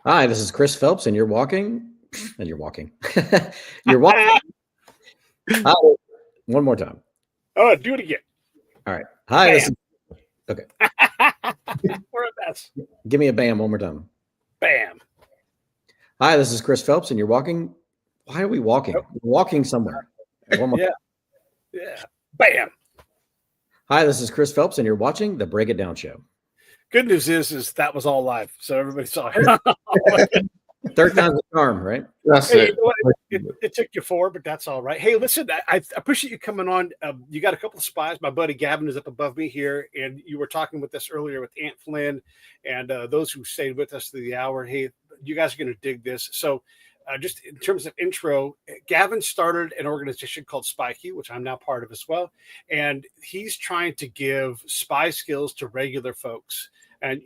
Hi, this is Chris Phelps, and you're walking, and you're walking. You're walking. Hi, one more time. Oh, do it again. All right. Hi, this Bam. is okay. We're a mess. Give me a bam one more time. Bam. Hi, this is Chris Phelps, and you're walking. Why are we walking? Nope. We're walking somewhere. One more. Yeah. Yeah. Bam. Hi, this is Chris Phelps, and you're watching the Break It Down Show. Good news is that was all live, so everybody saw it. Third time's the charm, right? That's Hey, it. you know what? It took you 4, but that's all right. Hey, listen, I appreciate you coming on. You got a couple of spies. My buddy Gavin is up above me here, and you were talking with us earlier with Aunt Flynn and those who stayed with us through the hour. Hey, you guys are going to dig this. So, just in terms of intro, Gavin started an organization called SpyQ, which I'm now part of as well, and he's trying to give spy skills to regular folks. And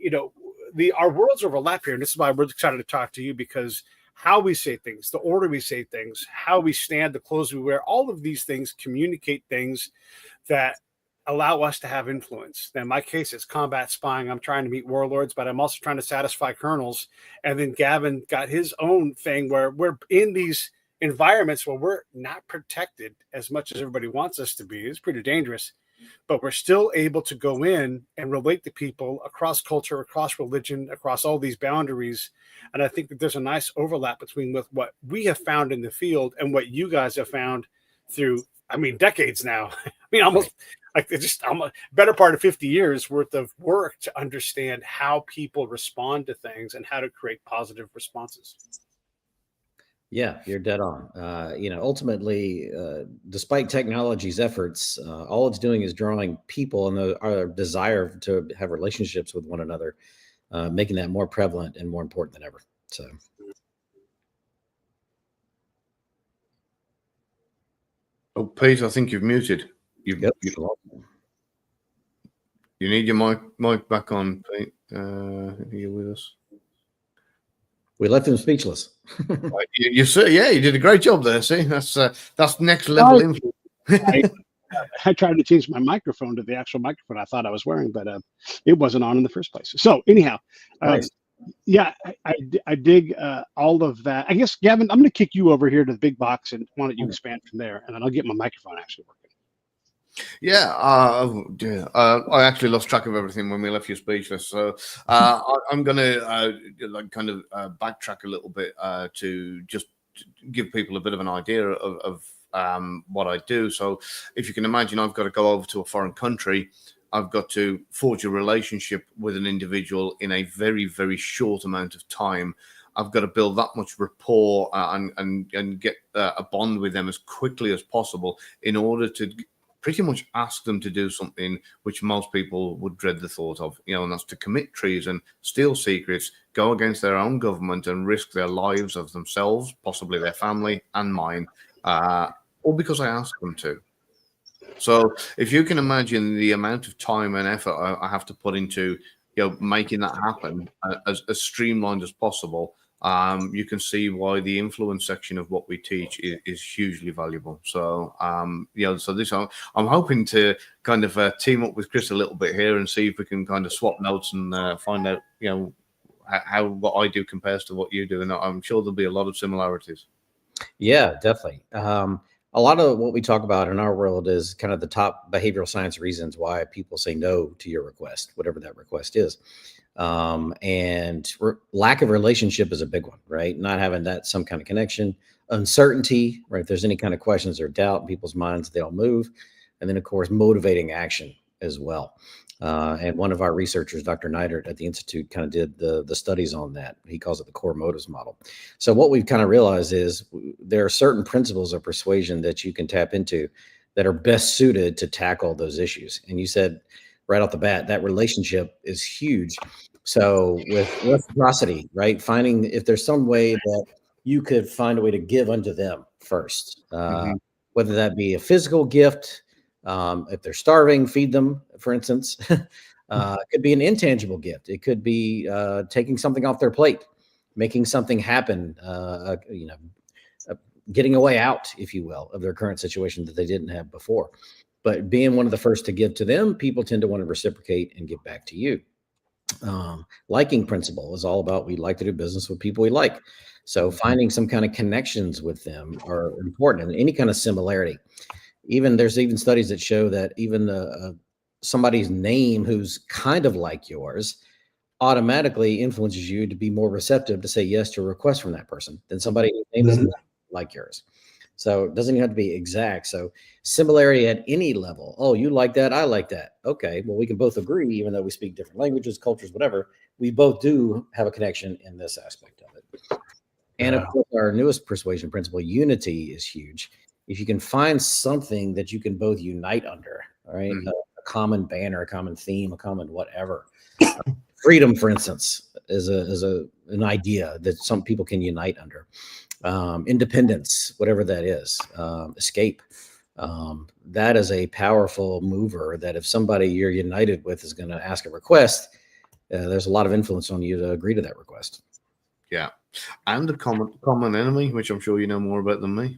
our worlds overlap here, and this is why we're excited to talk to you, because how we say things, the order we say things, how we stand, the clothes we wear, all of these things communicate things that allow us to have influence. Now, in my case, it's combat spying. I'm trying to meet warlords, but I'm also trying to satisfy colonels. And then Gavin got his own thing where we're in these environments where we're not protected as much as everybody wants us to be. It's pretty dangerous, but we're still able to go in and relate to people across culture, across religion, across all these boundaries. And I think that there's a nice overlap between with what we have found in the field and what you guys have found through, decades now. Almost like a better part of 50 years worth of work to understand how people respond to things and how to create positive responses. Yeah, you're dead on. Ultimately, despite technology's efforts, all it's doing is drawing people and our desire to have relationships with one another, making that more prevalent and more important than ever. So, Oh, Pete, I think you've muted. You need your mic back on, Pete. Are you with us? We left him speechless. You did a great job there. See, that's next level influence. I tried to change my microphone to the actual microphone I thought I was wearing, but it wasn't on in the first place. So anyhow, nice. Yeah, I dig all of that. I guess, Gavin, I'm going to kick you over here to the big box, and why don't you expand from there, and then I'll get my microphone actually working. Yeah, I actually lost track of everything when we left you speechless. So I'm going to backtrack a little bit to just give people a bit of an idea of what I do. So if you can imagine, I've got to go over to a foreign country. I've got to forge a relationship with an individual in a very, very short amount of time. I've got to build that much rapport and get a bond with them as quickly as possible in order to pretty much ask them to do something which most people would dread the thought of, and that's to commit treason, steal secrets, go against their own government and risk their lives of themselves, possibly their family and mine, all because I asked them to. So if you can imagine the amount of time and effort I have to put into, making that happen as streamlined as possible, you can see why the influence section of what we teach is hugely valuable. So, so this I'm hoping to kind of team up with Chris a little bit here and see if we can kind of swap notes and find out, how what I do compares to what you do, and I'm sure there'll be a lot of similarities. Yeah, definitely. A lot of what we talk about in our world is kind of the top behavioral science reasons why people say no to your request, whatever that request is. And lack of relationship is a big one, right? Not having that some kind of connection, uncertainty, right? If there's any kind of questions or doubt in people's minds, they'll move. And then, of course, motivating action as well. And one of our researchers, Dr. Neidert at the Institute, kind of did the studies on that. He calls it the core motives model. So what we've kind of realized is there are certain principles of persuasion that you can tap into that are best suited to tackle those issues. And you said right off the bat, that relationship is huge. So with reciprocity, right? Finding if there's some way that you could find a way to give unto them first, whether that be a physical gift, if they're starving, feed them, for instance. It could be an intangible gift. It could be taking something off their plate, making something happen, getting a way out, if you will, of their current situation that they didn't have before. But being one of the first to give to them, people tend to want to reciprocate and give back to you. Liking principle is all about, we like to do business with people we like. So finding some kind of connections with them are important, and any kind of similarity. There's even studies that show that even somebody's name who's kind of like yours automatically influences you to be more receptive to say yes to a request from that person than somebody whose name is like yours. So it doesn't even have to be exact. So similarity at any level. Oh, you like that, I like that. Okay, well, we can both agree, even though we speak different languages, cultures, whatever, we both do have a connection in this aspect of it. And of course, our newest persuasion principle, unity, is huge. If you can find something that you can both unite under, all right, a common banner, a common theme, a common whatever. Freedom, for instance, is an idea that some people can unite under. Independence, whatever that is, escape. That is a powerful mover that if somebody you're united with is going to ask a request, there's a lot of influence on you to agree to that request. Yeah. And the common enemy, which I'm sure you know more about than me.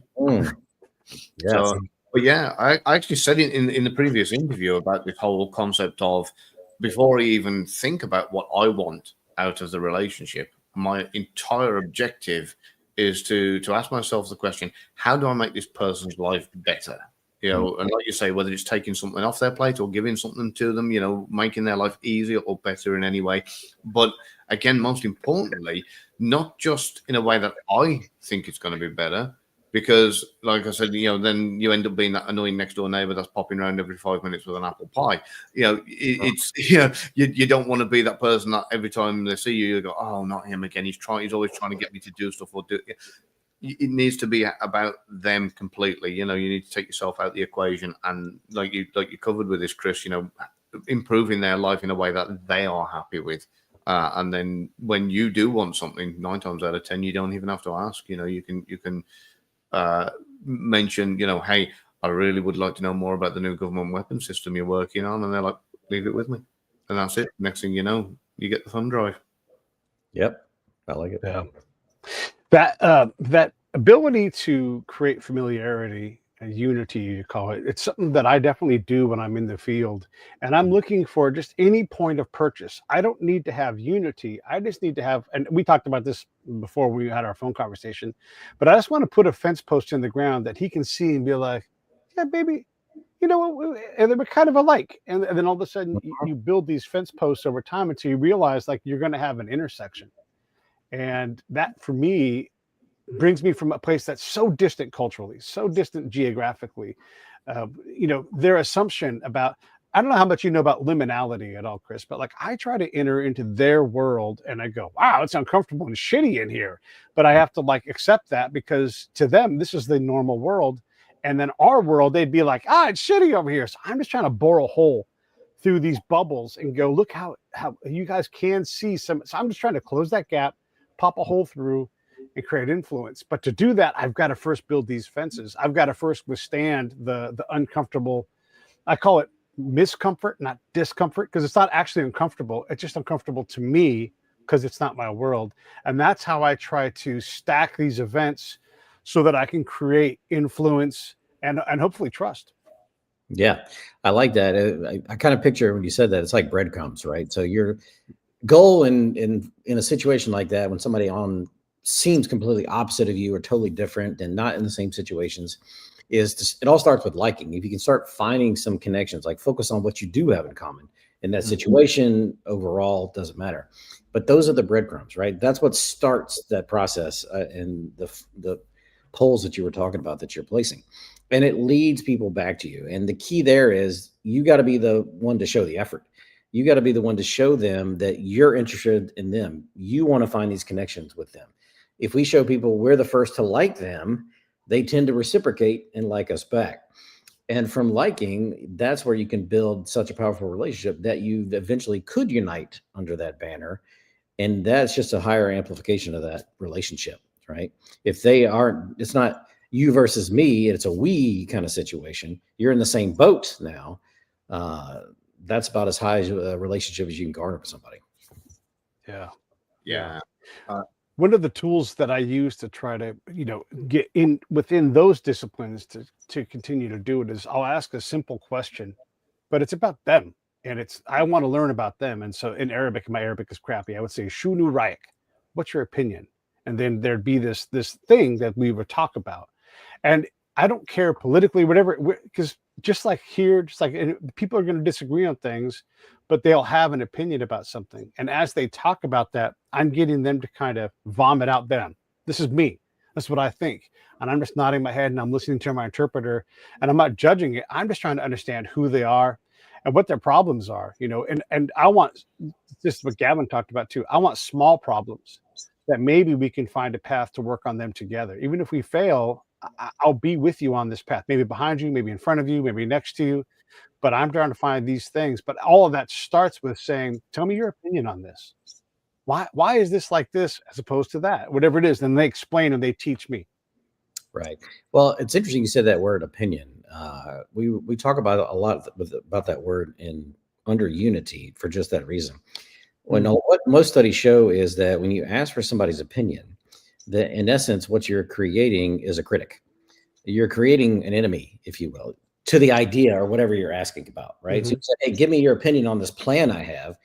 Yeah. So, but yeah, I actually said in the previous interview about this whole concept of, before I even think about what I want out of the relationship, my entire objective is to ask myself the question, how do I make this person's life better? You know, and like you say, whether it's taking something off their plate or giving something to them, you know, making their life easier or better in any way. But again, most importantly, not just in a way that I think it's going to be better, because like I said, you know, then you end up being that annoying next door neighbor that's popping around every 5 minutes with an apple pie. You know, it's, you know, you don't want to be that person that every time they see you, you go, oh, not him again. He's always trying to get me to do stuff or do. It needs to be about them completely. You know, you need to take yourself out of the equation, and like you covered with this, Chris, you know, improving their life in a way that they are happy with. And then when you do want something, 9 times out of 10, you don't even have to ask. You know, you can mention, you know, hey, I really would like to know more about the new government weapons system you're working on, and they're like, leave it with me, and that's it. Next thing you know, you get the thumb drive. Yep, I like it. Yeah. That ability to create familiarity and unity, you call it, it's something that I definitely do when I'm in the field, and I'm looking for just any point of purchase. I don't need to have unity. I just need to have, and we talked about this before we had our phone conversation, but I just want to put a fence post in the ground that he can see and be like, yeah, baby, you know, and they're kind of alike. And then all of a sudden you build these fence posts over time until you realize like you're going to have an intersection. And that for me brings me from a place that's so distant culturally, so distant geographically. You know, their assumption about, I don't know how much you know about liminality at all, Chris, but like I try to enter into their world and I go, wow, it's uncomfortable and shitty in here. But I have to like accept that because to them, this is the normal world. And then our world, they'd be like, it's shitty over here. So I'm just trying to bore a hole through these bubbles and go, look how you guys can see some. So I'm just trying to close that gap, pop a hole through, and create influence. But to do that, I've got to first build these fences. I've got to first withstand the uncomfortable, I call it miscomfort, not discomfort, because it's not actually uncomfortable. It's just uncomfortable to me because it's not my world. And that's how I try to stack these events so that I can create influence and hopefully trust. Yeah, I like that. I kind of picture when you said that, it's like breadcrumbs, right? So your goal in a situation like that, when somebody seems completely opposite of you or totally different and not in the same situations, it all starts with liking. If you can start finding some connections, like focus on what you do have in common in that situation, overall doesn't matter. But those are the breadcrumbs, right? That's what starts that process and the poles that you were talking about that you're placing. And it leads people back to you. And the key there is you got to be the one to show the effort. You got to be the one to show them that you're interested in them. You want to find these connections with them. If we show people we're the first to like them, they tend to reciprocate and like us back. And from liking, that's where you can build such a powerful relationship that you eventually could unite under that banner. And that's just a higher amplification of that relationship, right? If they aren't, it's not you versus me, it's a we kind of situation. You're in the same boat now. That's about as high a relationship as you can garner with somebody. Yeah. One of the tools that I use to try to, get in within those disciplines to continue to do it is I'll ask a simple question, but it's about them. and I want to learn about them. And so in Arabic, my Arabic is crappy, I would say shunu raik, what's your opinion? And then there'd be this thing that we would talk about. And I don't care politically, whatever, because just like here, just like people are going to disagree on things, but they'll have an opinion about something. And as they talk about that, I'm getting them to kind of vomit out them. This is me. That's what I think. And I'm just nodding my head and I'm listening to my interpreter, and I'm not judging it. I'm just trying to understand who they are and what their problems are, and I want, this is what Gavin talked about too. I want small problems that maybe we can find a path to work on them together. Even if we fail, I'll be with you on this path, maybe behind you, maybe in front of you, maybe next to you, but I'm trying to find these things. But all of that starts with saying, tell me your opinion on this. Why is this like this as opposed to that? Whatever it is, then they explain and they teach me. Right. Well, it's interesting you said that word opinion. We talk about a lot about that word under unity for just that reason. When what most studies show is that when you ask for somebody's opinion, that in essence, what you're creating is a critic. You're creating an enemy, if you will, to the idea or whatever you're asking about, right? So you say, hey, give me your opinion on this plan I have.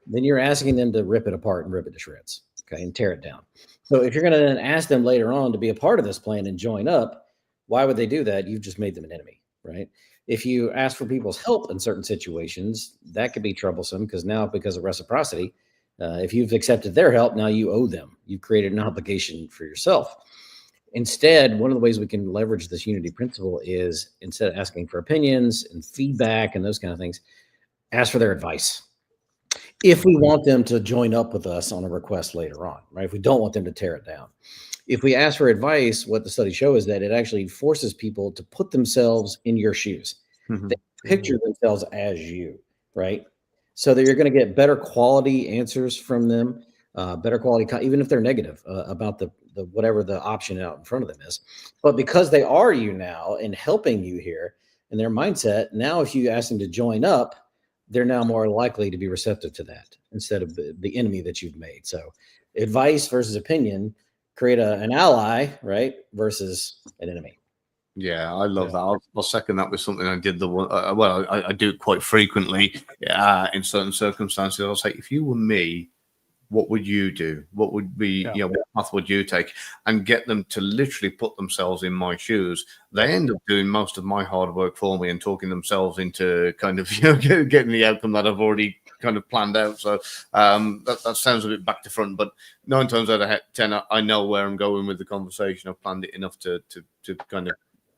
Then you're asking them to rip it apart and rip it to shreds, okay, and tear it down. So if you're going to then ask them later on to be a part of this plan and join up, why would they do that? You've just made them an enemy, right? If you ask for people's help in certain situations, that could be troublesome because of reciprocity, if you've accepted their help, now you owe them. You've created an obligation for yourself. Instead, one of the ways we can leverage this unity principle is, instead of asking for opinions and feedback and those kind of things, ask for their advice. If we want them to join up with us on a request later on, right? If we don't want them to tear it down. If we ask for advice, what the studies show is that it actually forces people to put themselves in your shoes. They picture themselves as you, right? So that you're going to get better quality answers from them, better quality, even if they're negative about the whatever the option out in front of them is. But because they are you now and helping you here in their mindset, now if you ask them to join up, they're now more likely to be receptive to that instead of the enemy that you've made. So advice versus opinion, create an ally, right, versus an enemy. Yeah, I love that. I'll second that with something I did. I do it quite frequently in certain circumstances. I'll say, if you were me, what would you do? What would be, what path would you take? And get them to literally put themselves in my shoes. They end up doing most of my hard work for me and talking themselves into kind of getting the outcome that I've already kind of planned out. So that sounds a bit back to front, but 9 times out of 10, I know where I'm going with the conversation. I've planned it enough to kind of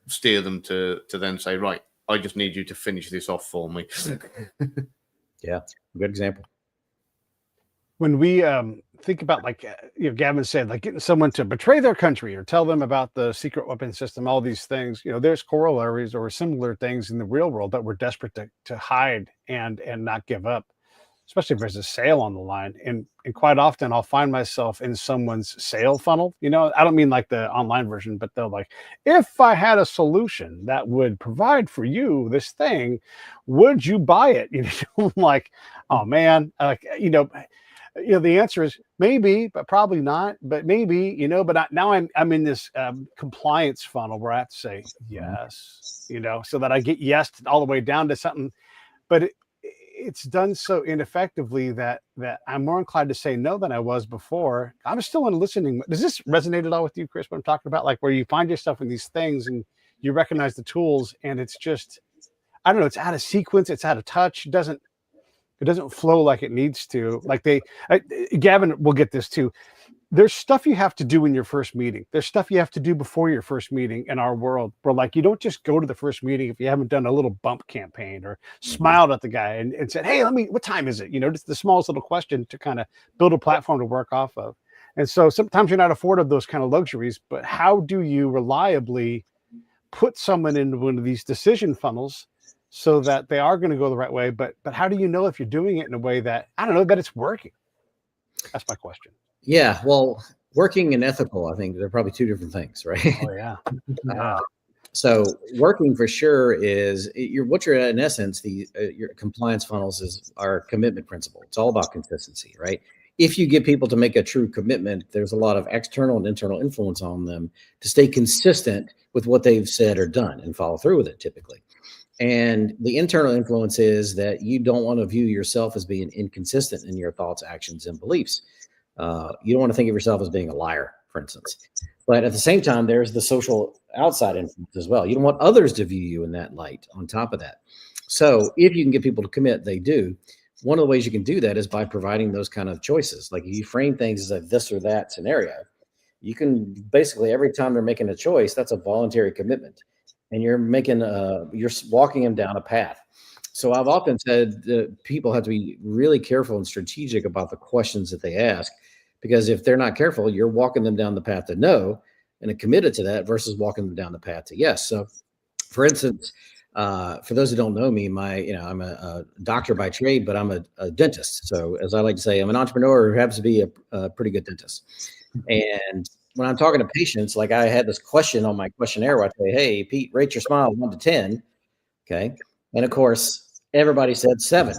steer them to then say, right, I just need you to finish this off for me. Yeah, good example. When we think about, like, Gavin said, like getting someone to betray their country or tell them about the secret weapon system, all these things, there's corollaries or similar things in the real world that we're desperate to hide and not give up, especially if there's a sale on the line. And quite often I'll find myself in someone's sale funnel. I don't mean like the online version, but they're like, if I had a solution that would provide for you this thing, would you buy it? I'm like, oh man, the answer is maybe, but probably not. But maybe, but now I'm in this compliance funnel where I have to say yes, so that I get yes all the way down to something. But it's done so ineffectively that I'm more inclined to say no than I was before. I'm still in listening. Does this resonate at all with you, Chris, what I'm talking about? Like where you find yourself in these things and you recognize the tools and it's just, I don't know, it's out of sequence, it's out of touch. It doesn't flow like it needs to. Like Gavin will get this too. There's stuff you have to do in your first meeting. There's stuff you have to do before your first meeting in our world. Where like you don't just go to the first meeting if you haven't done a little bump campaign or smiled at the guy and said, hey, what time is it? Just the smallest little question to kind of build a platform to work off of. And so sometimes you're not afforded those kind of luxuries, but how do you reliably put someone into one of these decision funnels so that they are going to go the right way? But how do you know if you're doing it in a way that, I don't know, that it's working? That's my question. Yeah, well, working and ethical, I think they're probably two different things, right? Oh yeah. So working for sure is what you're in essence, your compliance funnels are commitment principle. It's all about consistency, right? If you get people to make a true commitment, there's a lot of external and internal influence on them to stay consistent with what they've said or done and follow through with it typically. And the internal influence is that you don't want to view yourself as being inconsistent in your thoughts, actions, and beliefs. You don't want to think of yourself as being a liar, for instance. But at the same time, there's the social outside influence as well. You don't want others to view you in that light on top of that. So if you can get people to commit, they do. One of the ways you can do that is by providing those kind of choices. Like if you frame things as a this or that scenario, you can basically every time they're making a choice, that's a voluntary commitment. And you're you're walking them down a path. So I've often said that people have to be really careful and strategic about the questions that they ask, because if they're not careful, you're walking them down the path to no and committed to that versus walking them down the path to yes. So, for instance, for those who don't know me, I'm a doctor by trade, but I'm a dentist. So, as I like to say, I'm an entrepreneur who happens to be a pretty good dentist. And when I'm talking to patients, like I had this question on my questionnaire where I say, "Hey, Pete, rate your smile 1 to 10." Okay. And of course, everybody said 7.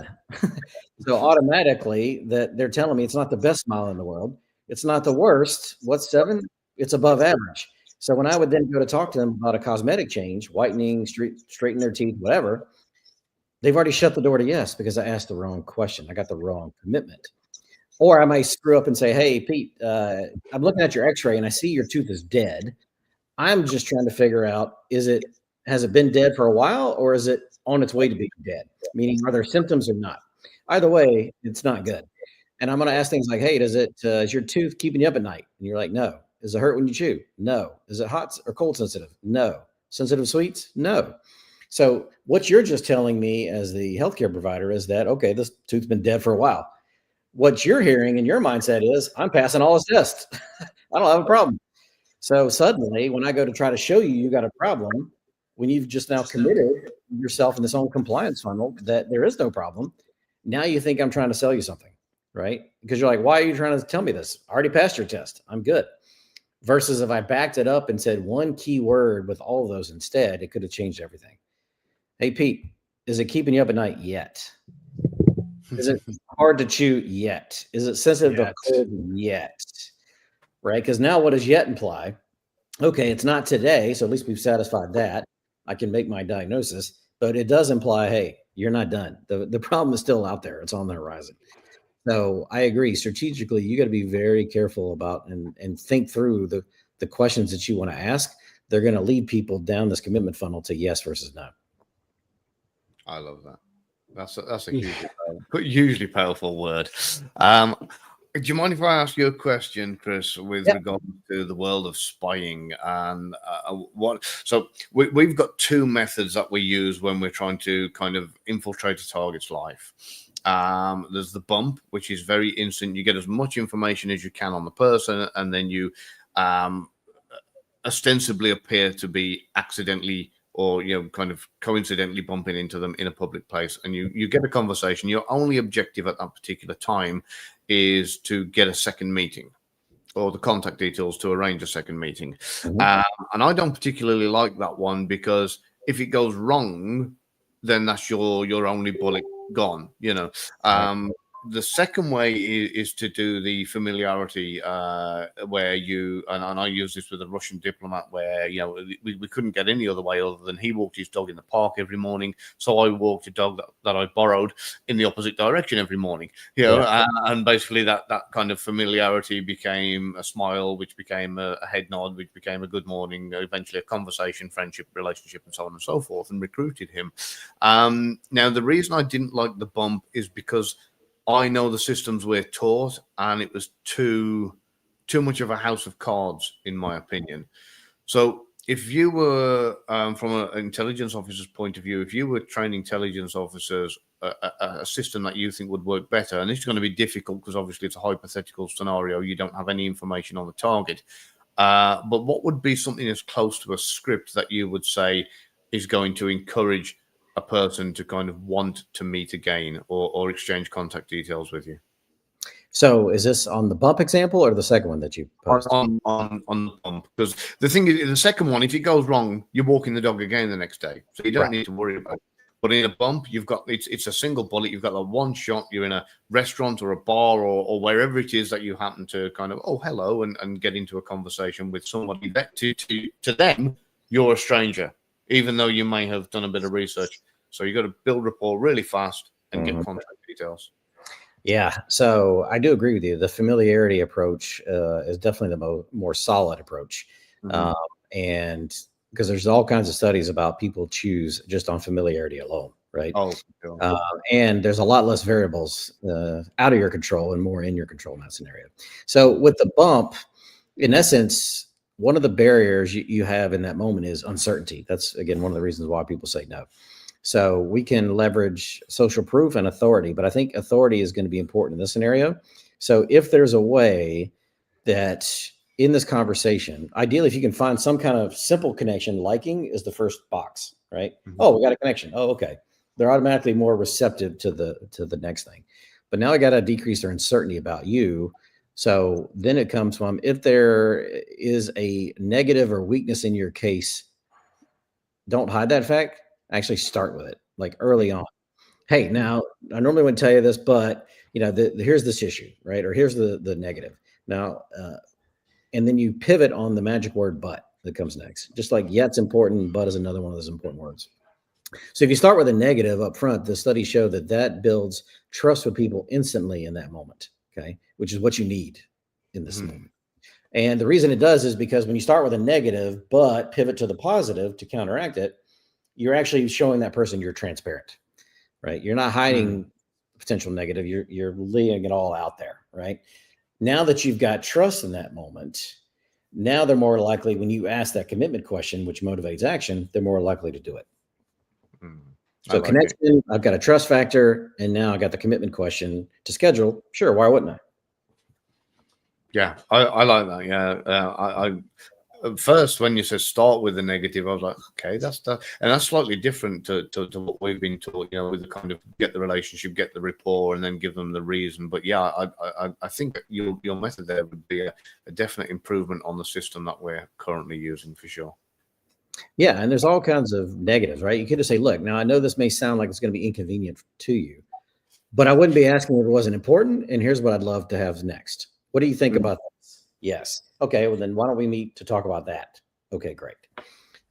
So automatically that they're telling me it's not the best smile in the world. It's not the worst. What's 7? It's above average. So when I would then go to talk to them about a cosmetic change, whitening, straighten their teeth, whatever, they've already shut the door to yes because I asked the wrong question. I got the wrong commitment. Or I might screw up and say, "Hey, Pete, I'm looking at your x-ray and I see your tooth is dead. I'm just trying to figure out, has it been dead for a while or is it on its way to being dead? Meaning, are there symptoms or not? Either way, it's not good." And I'm going to ask things like, "Hey, is your tooth keeping you up at night?" And you're like, "No." "Does it hurt when you chew?" "No." "Is it hot or cold sensitive?" "No." "Sensitive to sweets?" "No." So what you're just telling me as the healthcare provider is that, okay, this tooth's been dead for a while. What you're hearing in your mindset is, I'm passing all his tests. I don't have a problem. So suddenly, when I go to try to show you you got a problem, when you've just now committed yourself in this own compliance funnel that there is no problem, now you think I'm trying to sell you something, right? Because you're like, "Why are you trying to tell me this? I already passed your test. I'm good." Versus if I backed it up and said one key word with all of those instead, it could have changed everything. "Hey, Pete, is it keeping you up at night yet? Is it hard to chew yet? Is it sensitive to cold yet?" Right? Because now what does yet imply? Okay, it's not today, so at least we've satisfied that. I can make my diagnosis, but it does imply, hey, you're not done. The problem is still out there. It's on the horizon. So I agree. Strategically, you got to be very careful about and think through the questions that you want to ask. They're going to lead people down this commitment funnel to yes versus no. I love that. That's a hugely powerful word. Do you mind if I ask you a question, Chris, with regard to the world of spying and what? So we've got 2 methods that we use when we're trying to kind of infiltrate a target's life. There's the bump, which is very instant. You get as much information as you can on the person, and then you ostensibly appear to be accidentally or kind of coincidentally bumping into them in a public place, and you get a conversation. Your only objective at that particular time is to get a second meeting or the contact details to arrange a second meeting. Mm-hmm. And I don't particularly like that one, because if it goes wrong, then that's your only bullet gone, Right. The second way is to do the familiarity, where you and I use this with a Russian diplomat, where we couldn't get any other way other than he walked his dog in the park every morning, so I walked a dog that I borrowed in the opposite direction every morning. And basically that kind of familiarity became a smile, which became a head nod, which became a good morning, eventually a conversation, friendship, relationship, and so on and so forth, and recruited him. Now, the reason I didn't like the bump is because I know the systems we're taught, and it was too much of a house of cards, in my opinion. So if you were, from an intelligence officer's point of view, if you were training intelligence officers a system that you think would work better, and it's going to be difficult because obviously it's a hypothetical scenario, you don't have any information on the target, but what would be something as close to a script that you would say is going to encourage a person to kind of want to meet again or exchange contact details with you? So is this on the bump example or the second one that you posted? On the bump, because the thing is, the second one, if it goes wrong, you're walking the dog again the next day, so you don't need to worry about it. But in a bump, you've got it's a single bullet. You've got the one shot. You're in a restaurant or a bar or wherever it is that you happen to kind of hello and get into a conversation with somebody that to them you're a stranger. even though you may have done a bit of research. So you got to build rapport really fast and get contact details. Yeah, so I do agree with you. The familiarity approach is definitely the more solid approach. And because there's all kinds of studies about people choose just on familiarity alone, right? Oh, sure. And there's a lot less variables out of your control and more in your control in that scenario. So with the bump, in essence, one of the barriers you have in that moment is uncertainty. That's, again, one of the reasons why people say no. So we can leverage social proof and authority, but I think authority is going to be important in this scenario. So if there's a way that in this conversation, ideally, if you can find some kind of simple connection, liking is the first box, right? Oh, we got a connection. Oh, okay. They're automatically more receptive to the next thing. But now I got to decrease their uncertainty about you. So then it comes from, if there is a negative or weakness in your case, don't hide that fact. Actually start with it, like early on. Hey, now I normally wouldn't tell you this, but here's this issue, right? Or here's the negative. Now, and then you pivot on the magic word "but" that comes next. Just like yet's important, but is another one of those important words. So if you start with a negative up front, the studies show that builds trust with people instantly in that moment. Okay, which is what you need in this moment. And the reason it does is because when you start with a negative, but pivot to the positive to counteract it, you're actually showing that person you're transparent, right? You're not hiding potential negative. You're laying it all out there, right? Now that you've got trust in that moment, now they're more likely, when you ask that commitment question, which motivates action, they're more likely to do it. So connection, I've got a trust factor, and now I got the commitment question to schedule. Sure, why wouldn't I? Yeah, I like that. Yeah, I at first, when you said start with the negative, I was like, okay, that's slightly different to what we've been taught, with the kind of get the relationship, get the rapport, and then give them the reason. But yeah, I think your method there would be a definite improvement on the system that we're currently using for sure. Yeah, and there's all kinds of negatives, right? You could just say, look, now I know this may sound like it's going to be inconvenient to you, but I wouldn't be asking if it wasn't important. And here's what I'd love to have next. What do you think about this? Yes. Okay, well then why don't we meet to talk about that? Okay, great.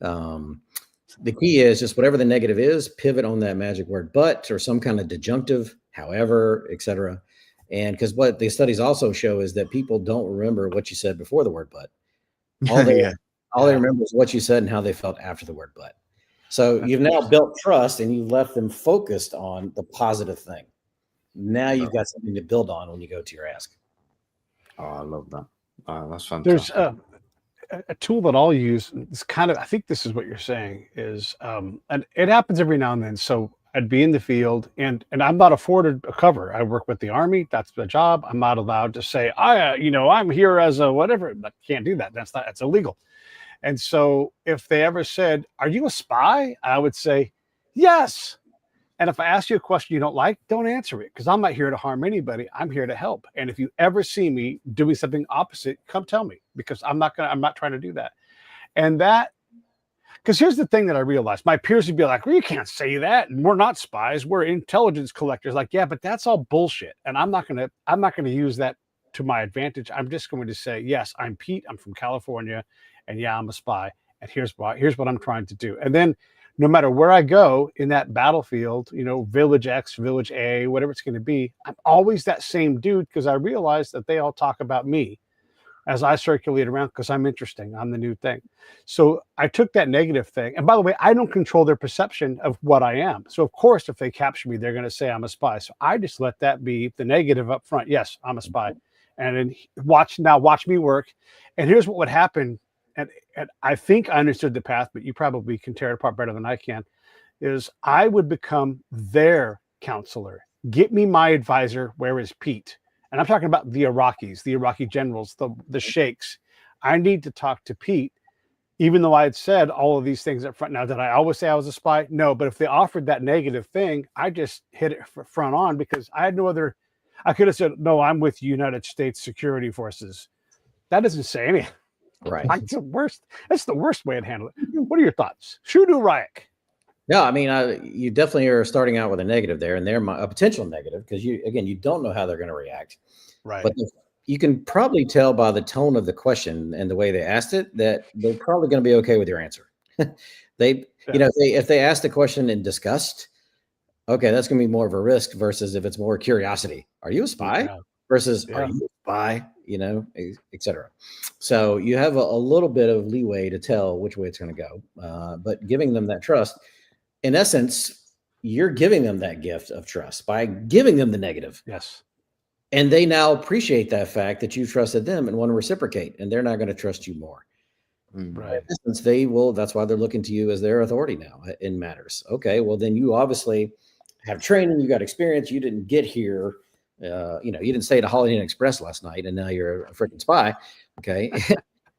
The key is just whatever the negative is, pivot on that magic word but or some kind of disjunctive, however, etc. And because what the studies also show is that people don't remember what you said before the word but. All they remember is what you said and how they felt after the word but. So you've now built trust and you've left them focused on the positive thing. Now you've got something to build on when you go to your ask. Oh, I love that. That's fantastic. There's a tool that I'll use. It's kind of, I think this is what you're saying is, and it happens every now and then. So I'd be in the field and I'm not afforded a cover. I work with the Army. That's the job. I'm not allowed to say, I'm here as a whatever. I can't do that. That's illegal. And so if they ever said, are you a spy? I would say, yes. And if I ask you a question you don't like, don't answer it because I'm not here to harm anybody. I'm here to help. And if you ever see me doing something opposite, come tell me because I'm not trying to do that. And that, because here's the thing that I realized, my peers would be like, well, you can't say that. And we're not spies. We're intelligence collectors. Like, yeah, but that's all bullshit. And I'm not going to use that to my advantage. I'm just going to say, yes, I'm Pete. I'm from California. And yeah, I'm a spy. And here's what I'm trying to do. And then no matter where I go in that battlefield, village X, village A, whatever it's going to be, I'm always that same dude because I realize that they all talk about me as I circulate around because I'm interesting. I'm the new thing. So I took that negative thing. And by the way, I don't control their perception of what I am. So of course, if they capture me, they're going to say I'm a spy. So I just let that be the negative up front. Yes, I'm a spy. And then watch me work. And here's what would happen. And I think I understood the path, but you probably can tear it apart better than I can, is I would become their counselor. Get me my advisor. Where is Pete? And I'm talking about the Iraqis, the Iraqi generals, the sheikhs. I need to talk to Pete, even though I had said all of these things up front. Now, did I always say I was a spy? No, but if they offered that negative thing, I just hit it front on because I had no other. I could have said, no, I'm with United States Security Forces. That doesn't say anything. Right. That's the worst. That's the worst way to handle it. What are your thoughts? Shudu Rayak. No, I mean, you definitely are starting out with a negative there, and they're a potential negative because you don't know how they're going to react. Right. But you can probably tell by the tone of the question and the way they asked it that they're probably going to be okay with your answer. They, you know, if they ask the question in disgust, okay, that's going to be more of a risk versus if it's more curiosity. Are you a spy? Versus are you a spy? You know, et cetera. So you have a little bit of leeway to tell which way it's going to go. But giving them that trust, in essence, you're giving them that gift of trust by giving them the negative. Yes. And they now appreciate that fact that you trusted them and want to reciprocate, and they're not going to trust you more. Right. In essence, they will. That's why they're looking to you as their authority now in matters. Okay, well then you obviously have training, you got experience. You didn't get here. You know, you didn't stay at a Holiday Inn Express last night, and now you're a freaking spy. Okay,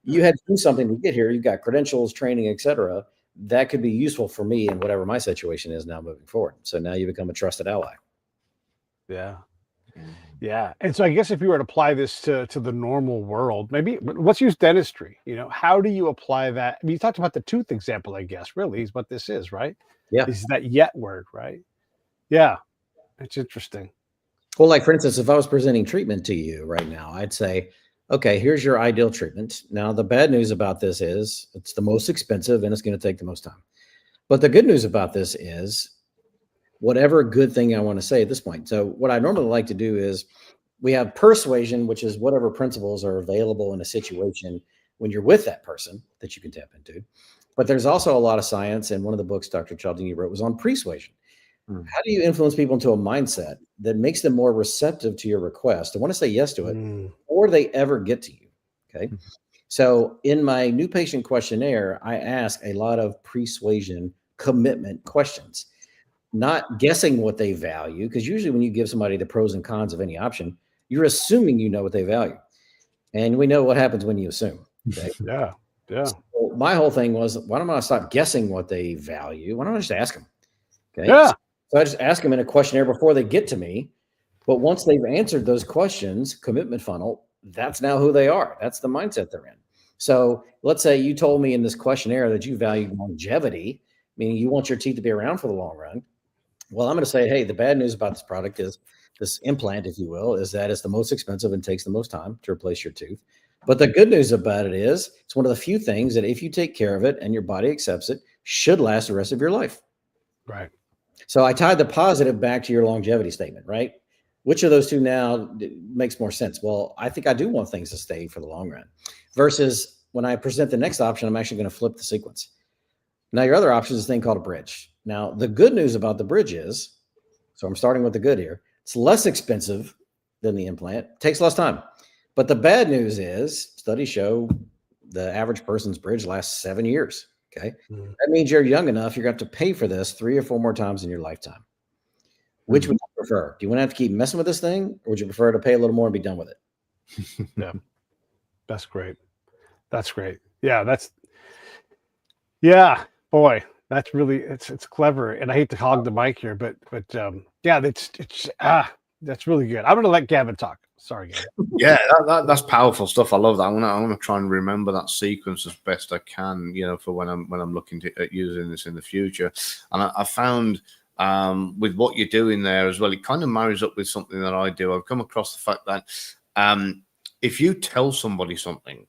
you had to do something to get here. You got credentials, training, etc. That could be useful for me in whatever my situation is now moving forward. So now you become a trusted ally. Yeah. Yeah. And so I guess if you were to apply this to the normal world, maybe let's use dentistry. You know, how do you apply that? I mean, you talked about the tooth example, I guess, really is what this is, right? Yeah. This is that yet word, right? Yeah. It's interesting. Well, like for instance, if I was presenting treatment to you right now, I'd say, okay, here's your ideal treatment. Now, the bad news about this is it's the most expensive and it's going to take the most time. But the good news about this is whatever good thing I want to say at this point. So what I normally like to do is we have persuasion, which is whatever principles are available in a situation when you're with that person that you can tap into. But there's also a lot of science, and one of the books Dr. Cialdini wrote was on persuasion. How do you influence people into a mindset that makes them more receptive to your request? They want to say yes to it before they ever get to you. Okay. So in my new patient questionnaire, I ask a lot of persuasion commitment questions, not guessing what they value. Because usually when you give somebody the pros and cons of any option, you're assuming you know what they value. And we know what happens when you assume. Okay? Yeah. Yeah. So my whole thing was, why don't I stop guessing what they value? Why don't I just ask them? Okay. Yeah. So I just ask them in a questionnaire before they get to me. But once they've answered those questions, commitment funnel, that's now who they are. That's the mindset they're in. So let's say you told me in this questionnaire that you value longevity, meaning you want your teeth to be around for the long run. Well, I'm going to say, hey, the bad news about this product is this implant, if you will, is that it's the most expensive and takes the most time to replace your tooth. But the good news about it is it's one of the few things that if you take care of it and your body accepts it, should last the rest of your life. Right. So I tied the positive back to your longevity statement, right? Which of those two now makes more sense? Well, I think I do want things to stay for the long run versus when I present the next option, I'm actually going to flip the sequence. Now, your other option is a thing called a bridge. Now, the good news about the bridge is, so I'm starting with the good here, it's less expensive than the implant, takes less time. But the bad news is studies show the average person's bridge lasts 7 years. Okay. That means you're young enough, you're going to have to pay for this 3 or 4 more times in your lifetime. Which would you prefer? Do you want to have to keep messing with this thing, or would you prefer to pay a little more and be done with it? Yeah. That's great. That's great. Yeah. Yeah, boy, that's really, it's clever. And I hate to hog the mic here, but yeah, that's really good. I'm going to let Gavin talk. Sorry, Gavin. Yeah, that's powerful stuff. I love that. I want to try and remember that sequence as best I can, you know, for when I'm looking at using this in the future. And I found with what you're doing there as well, it kind of marries up with something that I do. I've come across the fact that if you tell somebody something,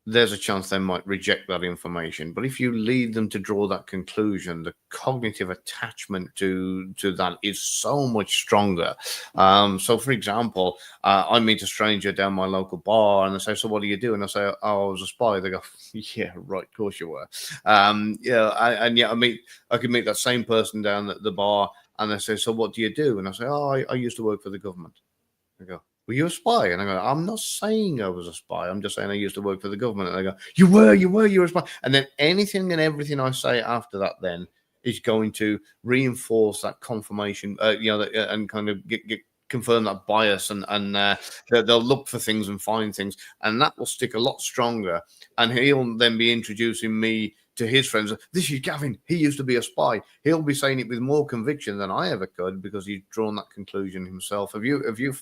there's a chance they might reject that information. But if you lead them to draw that conclusion, the cognitive attachment to that is so much stronger. So, for example, I meet a stranger down my local bar and they say, so what do you do? And I say, oh, I was a spy. They go, yeah, right, of course you were. I could meet that same person down at the bar and they say, so what do you do? And I say, oh, I used to work for the government. They go, were you a spy? And I go, I'm not saying I was a spy. I'm just saying I used to work for the government. And they go, you were a spy. And then anything and everything I say after that then is going to reinforce that confirmation, and kind of confirm that bias. And they'll look for things and find things. And that will stick a lot stronger. And he'll then be introducing me to his friends. This is Gavin. He used to be a spy. He'll be saying it with more conviction than I ever could because he's drawn that conclusion himself. Have you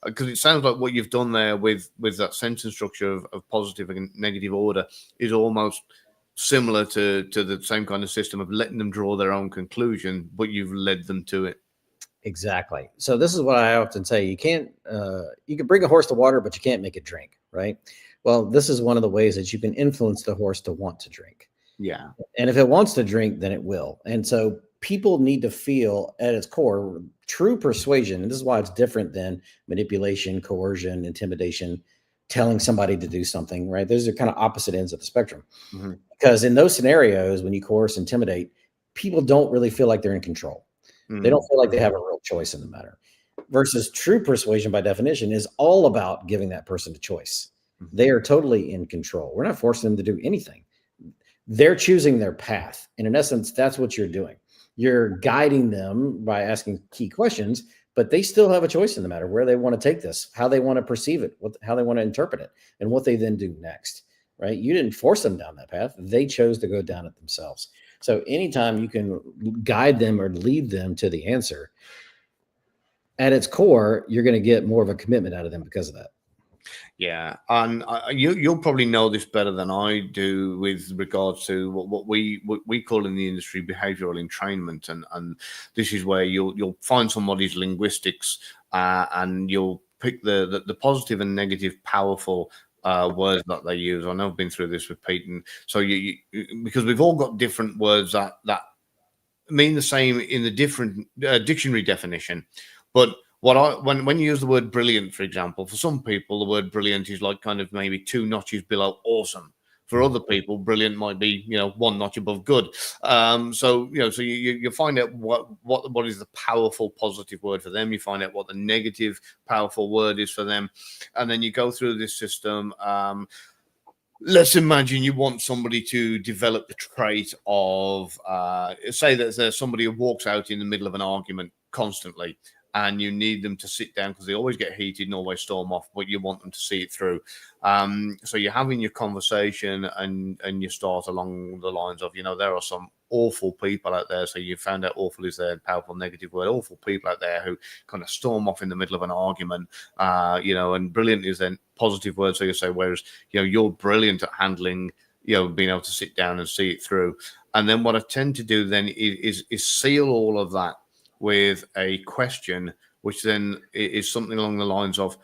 because it sounds like what you've done there with that sentence structure of positive and negative order is almost similar to the same kind of system of letting them draw their own conclusion, but you've led them to it. Exactly. So this is what I often say. You can't, you can bring a horse to water, but you can't make it drink, right? Well, this is one of the ways that you can influence the horse to want to drink. Yeah. And if it wants to drink, then it will. And so people need to feel at its core true persuasion. And this is why it's different than manipulation, coercion, intimidation, telling somebody to do something, right? Those are kind of opposite ends of the spectrum. Mm-hmm. Because in those scenarios, when you coerce, intimidate, people don't really feel like they're in control. They don't feel like they have a real choice in the matter. Versus true persuasion, by definition, is all about giving that person a choice. They are totally in control. We're not forcing them to do anything. They're choosing their path. And in essence, that's what you're doing. You're guiding them by asking key questions, but they still have a choice in the matter where they want to take this, how they want to perceive it, how they want to interpret it, and what they then do next, right? You didn't force them down that path. They chose to go down it themselves. So anytime you can guide them or lead them to the answer, at its core, you're going to get more of a commitment out of them because of that. Yeah, and you'll probably know this better than I do with regards to what we call in the industry behavioral entrainment, and this is where you'll find somebody's linguistics, and you'll pick the positive and negative powerful words that they use. I know I've been through this with Pete, and so you because we've all got different words that mean the same in the different dictionary definition, but when you use the word brilliant, for example, for some people, the word brilliant is like kind of maybe 2 notches below awesome. For other people, brilliant might be, 1 notch above good. So you find out what is the powerful positive word for them. You find out what the negative powerful word is for them. And then you go through this system. Let's imagine you want somebody to develop the trait of, say that there's somebody who walks out in the middle of an argument constantly, and you need them to sit down because they always get heated and always storm off, but you want them to see it through. So you're having your conversation and you start along the lines of, there are some awful people out there. So you found out awful is their powerful negative word. Awful people out there who kind of storm off in the middle of an argument, and brilliant is then positive word. So you say, whereas, you're brilliant at handling, being able to sit down and see it through. And then what I tend to do then is seal all of that with a question, which then is something along the lines of,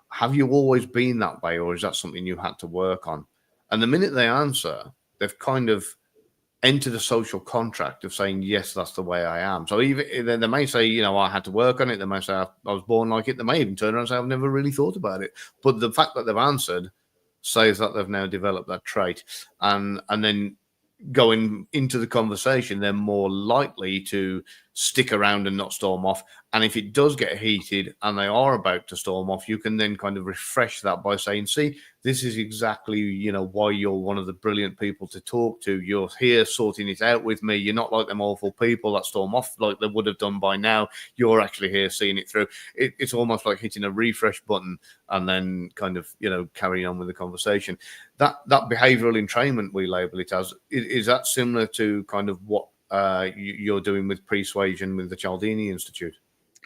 have you always been that way, or is that something you had to work on? And the minute they answer, they've kind of entered a social contract of saying, yes, that's the way I am. So even they may say, I had to work on it. They may say I was born like it. They may even turn around and say, I've never really thought about it. But the fact that they've answered says that they've now developed that trait. And then going into the conversation, they're more likely to stick around and not storm off. And if it does get heated and they are about to storm off, you can then kind of refresh that by saying, see, this is exactly, why you're one of the brilliant people to talk to. You're here sorting it out with me. You're not like them awful people that storm off like they would have done by now. You're actually here seeing it through. It's almost like hitting a refresh button and then kind of, carrying on with the conversation. That behavioral entrainment, we label it as, is that similar to kind of what you're doing with persuasion with the Cialdini Institute?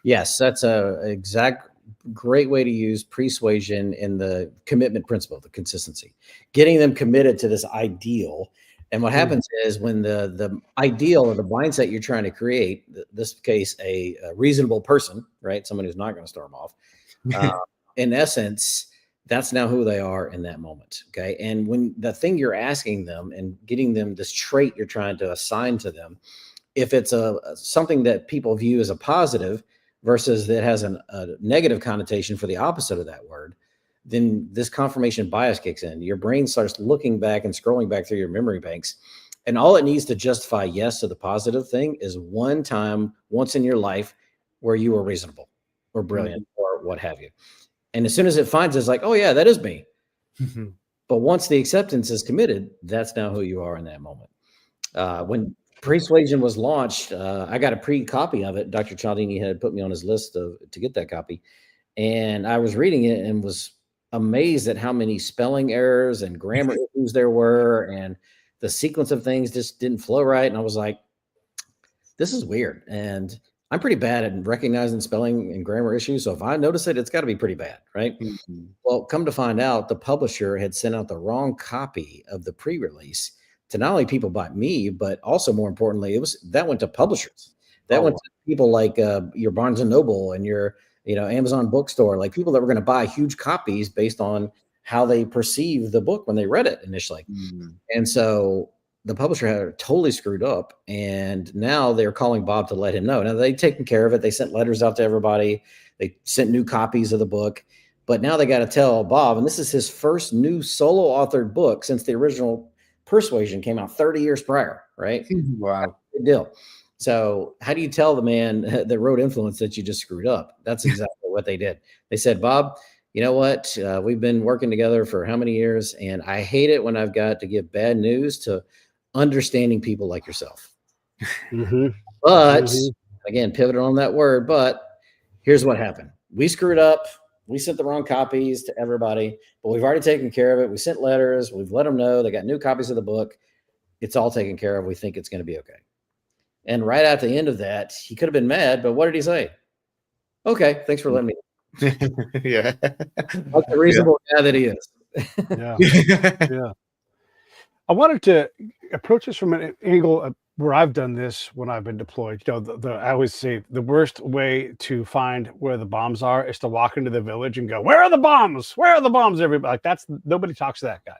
Yes, that's a exact great way to use persuasion in the commitment principle, the consistency, getting them committed to this ideal. And what happens is when the ideal or the mindset you're trying to create, this case, a reasonable person, right? Someone who's not going to storm off. In essence, that's now who they are in that moment. Okay. And when the thing you're asking them and getting them this trait you're trying to assign to them, if it's something that people view as a positive versus that has a negative connotation for the opposite of that word, then this confirmation bias kicks in. Your brain starts looking back and scrolling back through your memory banks. And all it needs to justify yes to the positive thing is one time, once in your life, where you were reasonable or brilliant or what have you. And as soon as it finds it's like, oh yeah, that is me. But once the acceptance is committed, that's now who you are in that moment. When persuasion was launched, I got a pre-copy of it. Dr. Cialdini had put me on his list to get that copy. And I was reading it and was amazed at how many spelling errors and grammar issues there were. And the sequence of things just didn't flow right. And I was like, this is weird. And I'm pretty bad at recognizing spelling and grammar issues. So if I notice it, it's got to be pretty bad, right? Well, come to find out, the publisher had sent out the wrong copy of the pre-release to not only people by me, but also more importantly, that went to publishers. That went to people like your Barnes and Noble and your Amazon bookstore, like people that were going to buy huge copies based on how they perceived the book when they read it initially. And so the publisher had totally screwed up, and now they're calling Bob to let him know. Now they've taken care of it. They sent letters out to everybody. They sent new copies of the book, but now they got to tell Bob, and this is his first new solo authored book since the original Persuasion came out 30 years prior, right? Wow. Big deal. So how do you tell the man that wrote Influence that you just screwed up? That's exactly what they did. They said, Bob, you know what? We've been working together for how many years, and I hate it when I've got to give bad news to understanding people like yourself. But again, pivot on that word. But here's what happened. We screwed up. We sent the wrong copies to everybody, but we've already taken care of it. We sent letters. We've let them know. They got new copies of the book. It's all taken care of. We think it's going to be okay. And right at the end of that, he could have been mad, but what did he say? Okay, thanks for letting me. Yeah. Like the reasonable guy that he is. Yeah. I wanted to approach this from an angle where I've done this when I've been deployed. You know, I always say the worst way to find where the bombs are is to walk into the village and go, "Where are the bombs? Where are the bombs?" Everybody, like nobody talks to that guy.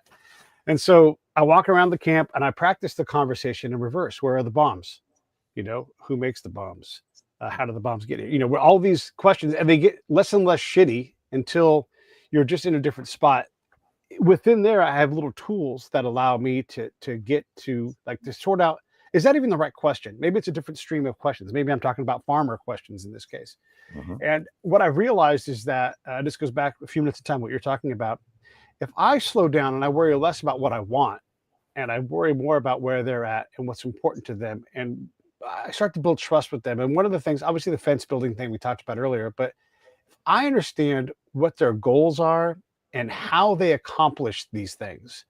And so I walk around the camp and I practice the conversation in reverse. Where are the bombs? You know, who makes the bombs? How do the bombs get here? You know, where all these questions, and they get less and less shitty until you're just in a different spot. Within there, I have little tools that allow me to get to sort out, is that even the right question? Maybe it's a different stream of questions. Maybe I'm talking about farmer questions in this case. And what I realized is that this goes back a few minutes at a time, what you're talking about. If I slow down and I worry less about what I want, and I worry more about where they're at and what's important to them, and I start to build trust with them. And one of the things, obviously the fence building thing we talked about earlier, but if I understand what their goals are and how they accomplish these things,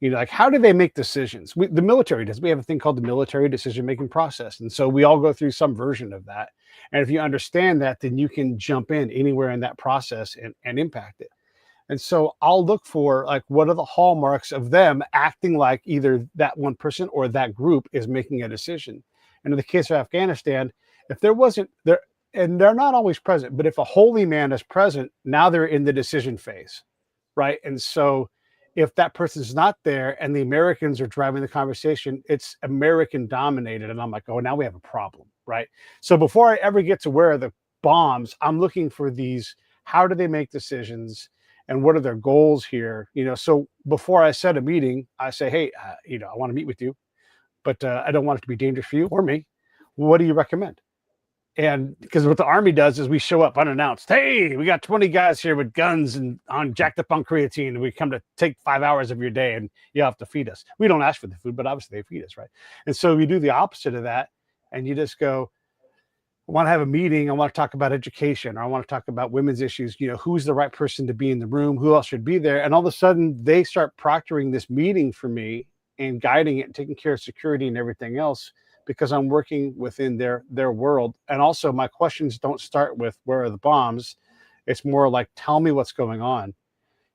you know, like how do they make decisions? The military does. We have a thing called the military decision-making process. And so we all go through some version of that. And if you understand that, then you can jump in anywhere in that process and impact it. And so I'll look for, like, what are the hallmarks of them acting like either that one person or that group is making a decision. And in the case of Afghanistan, if there wasn't there, and they're not always present, but if a holy man is present, now they're in the decision phase, right? And so if that person's not there and the Americans are driving the conversation, it's American dominated. And I'm like, oh, now we have a problem, right? So before I ever get to where are the bombs, I'm looking for these, how do they make decisions? And what are their goals here? You know, so before I set a meeting, I say, hey, you know, I want to meet with you, but I don't want it to be dangerous for you or me. What do you recommend? And because what the Army does is we show up unannounced. Hey, we got 20 guys here with guns and jacked up on creatine. And we come to take 5 hours of your day and you have to feed us. We don't ask for the food, but obviously they feed us, right? And so we do the opposite of that. And you just go, I want to have a meeting. I want to talk about education, or I want to talk about women's issues. You know, who's the right person to be in the room? Who else should be there? And all of a sudden they start proctoring this meeting for me and guiding it and taking care of security and everything else, because I'm working within their world. And also my questions don't start with where are the bombs. It's more like, tell me what's going on.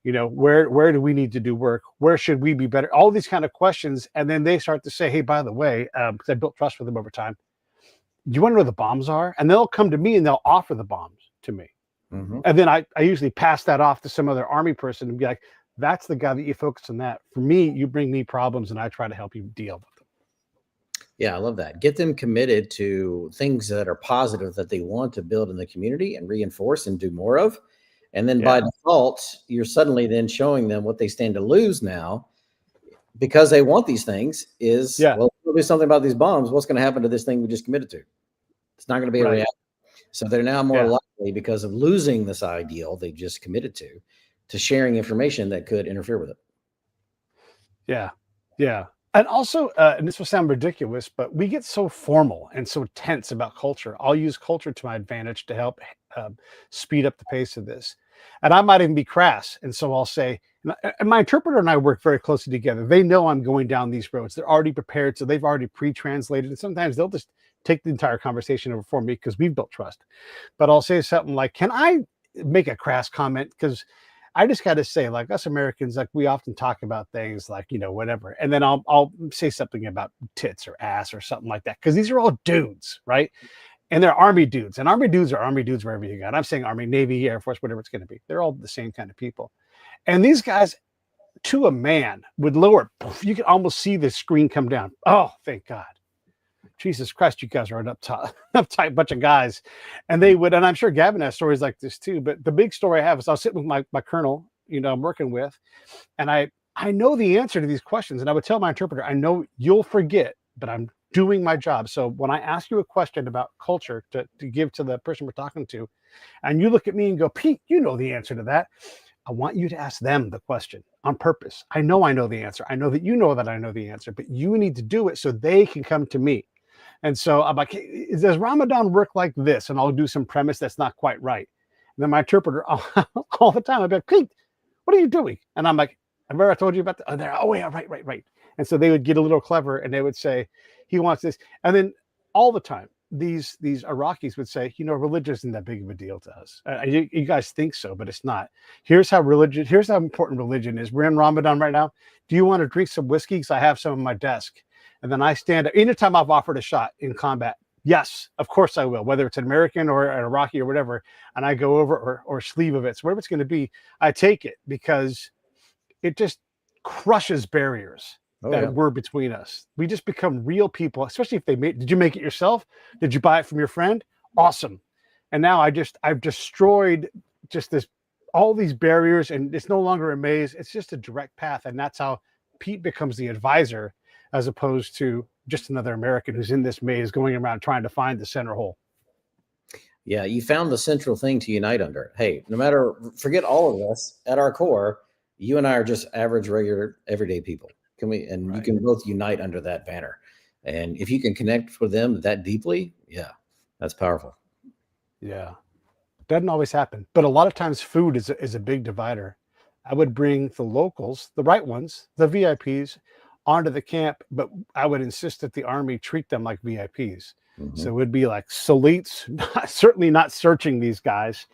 You know, where do we need to do work? Where should we be better? All these kind of questions. And then they start to say, hey, by the way, because I built trust with them over time, do you want to know where the bombs are? And they'll come to me and they'll offer the bombs to me. And then I usually pass that off to some other Army person and be like, that's the guy that you focus on that. For me, you bring me problems and I try to help you deal with them. Yeah, I love that. Get them committed to things that are positive that they want to build in the community and reinforce and do more of. And then by default, you're suddenly then showing them what they stand to lose now, because they want these things is, well, we'll do something about these bombs. What's going to happen to this thing we just committed to? It's not going to be a reality. So they're now more likely, because of losing this ideal they just committed to sharing information that could interfere with it. Yeah. Yeah. And also, and this will sound ridiculous, but we get so formal and so tense about culture. I'll use culture to my advantage to help speed up the pace of this. And I might even be crass. And so I'll say, and my interpreter and I work very closely together. They know I'm going down these roads. They're already prepared. So they've already pre-translated. And sometimes they'll just take the entire conversation over for me because we've built trust. But I'll say something like, can I make a crass comment? Because I just got to say, like, us Americans, like, we often talk about things like, you know, whatever. And then I'll say something about tits or ass or something like that. Because these are all dudes, right? And they're Army dudes. And Army dudes are Army dudes wherever you got. I'm saying Army, Navy, Air Force, whatever it's going to be. They're all the same kind of people. And these guys to a man would lower. You could almost see the screen come down. Oh, thank God. Jesus Christ, you guys are an uptight bunch of guys. And they would, and I'm sure Gavin has stories like this too, but the big story I have is I was sitting with my colonel, I'm working with, and I know the answer to these questions. And I would tell my interpreter, I know you'll forget, but I'm doing my job. So when I ask you a question about culture to give to the person we're talking to, and you look at me and go, Pete, you know the answer to that. I want you to ask them the question on purpose. I know the answer. I know that you know that I know the answer, but you need to do it so they can come to me. And so I'm like, hey, does Ramadan work like this? And I'll do some premise that's not quite right. And then my interpreter all the time, I'd be like, Pete, what are you doing? And I'm like, remember I told you about that? Oh, yeah, right. And so they would get a little clever and they would say, he wants this. And then all the time, these Iraqis would say, religion isn't that big of a deal to us. You guys think so, but it's not. Here's how important religion is. We're in Ramadan right now. Do you want to drink some whiskey? Because I have some on my desk. And then I stand up. Anytime I've offered a shot in combat, yes, of course I will, whether it's an American or an Iraqi or whatever. And I go over or sleeve of it. So whatever it's going to be, I take it because it just crushes barriers that were between us. We just become real people, especially if did you make it yourself? Did you buy it from your friend? Awesome. And now I've destroyed just all these barriers, and it's no longer a maze. It's just a direct path. And that's how Pete becomes the advisor, as opposed to just another American who's in this maze going around trying to find the center hole. Yeah, you found the central thing to unite under. Hey, forget all of us at our core, you and I are just average, regular, everyday people. You can both unite under that banner. And if you can connect with them that deeply, yeah, that's powerful. Yeah. Doesn't always happen, but a lot of times food is a big divider. I would bring the locals, the right ones, the VIPs, onto the camp, but I would insist that the Army treat them like VIPs. Mm-hmm. So it would be like salates, certainly not searching these guys.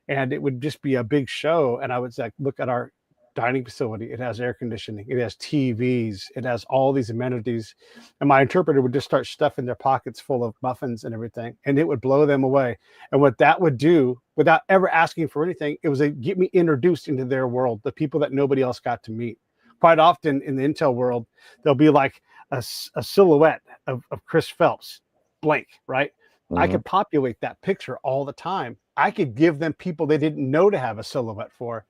And it would just be a big show. And I would like, look at our dining facility. It has air conditioning. It has TVs. It has all these amenities. And my interpreter would just start stuffing their pockets full of muffins and everything. And it would blow them away. And what that would do, without ever asking for anything, it was get me introduced into their world, the people that nobody else got to meet. Quite often in the intel world, there'll be like a silhouette of Chris Phelps, blank, right? Mm-hmm. I could populate that picture all the time. I could give them people they didn't know to have a silhouette for,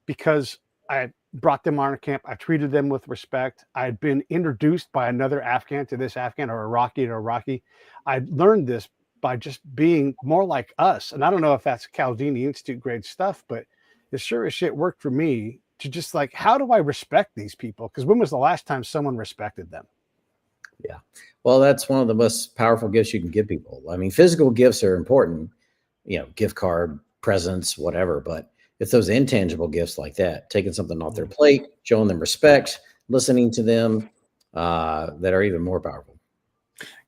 because I brought them on a camp. I treated them with respect. I had been introduced by another Afghan to this Afghan, or Iraqi to Iraqi. I learned this by just being more like us. And I don't know if that's Cialdini Institute grade stuff, but it sure as shit worked for me to just like, how do I respect these people? Because when was the last time someone respected them? Yeah. Well, that's one of the most powerful gifts you can give people. I mean, physical gifts are important, gift card, presents, whatever, but it's those intangible gifts like that, taking something off their plate, showing them respect, listening to them, that are even more powerful.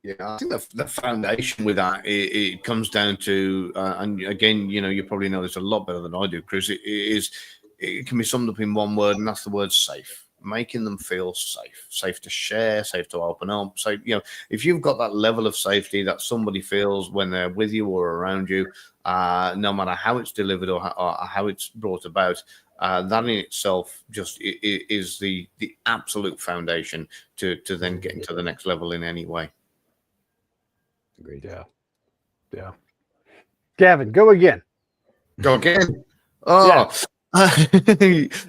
Yeah, I think the foundation with that, it comes down to, and again, you probably know this a lot better than I do, Chris, it can be summed up in one word, and that's the word safe. Making them feel safe to share, safe to open up. So, if you've got that level of safety that somebody feels when they're with you or around you, no matter how it's delivered or how it's brought about, that in itself just is the absolute foundation to then getting to the next level in any way. Agreed. Yeah. Gavin, go again. Oh. Yeah.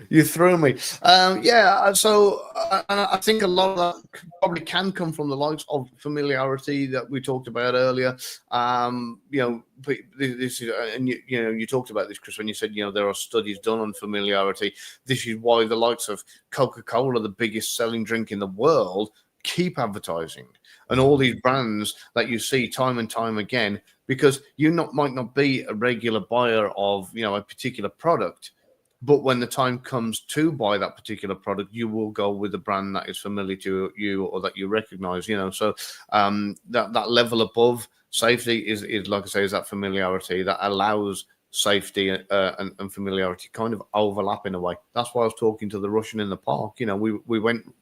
You threw me. So I think a lot of that probably can come from the likes of familiarity that we talked about earlier. This is, and you talked about this, Chris, when you said there are studies done on familiarity. This is why the likes of Coca-Cola, the biggest selling drink in the world, keep advertising, and all these brands that you see time and time again, because might not be a regular buyer of a particular product. But when the time comes to buy that particular product, you will go with the brand that is familiar to you or that you recognize, So that level above safety is like I say, is that familiarity that allows safety and familiarity kind of overlap in a way. That's why I was talking to the Russian in the park. We went,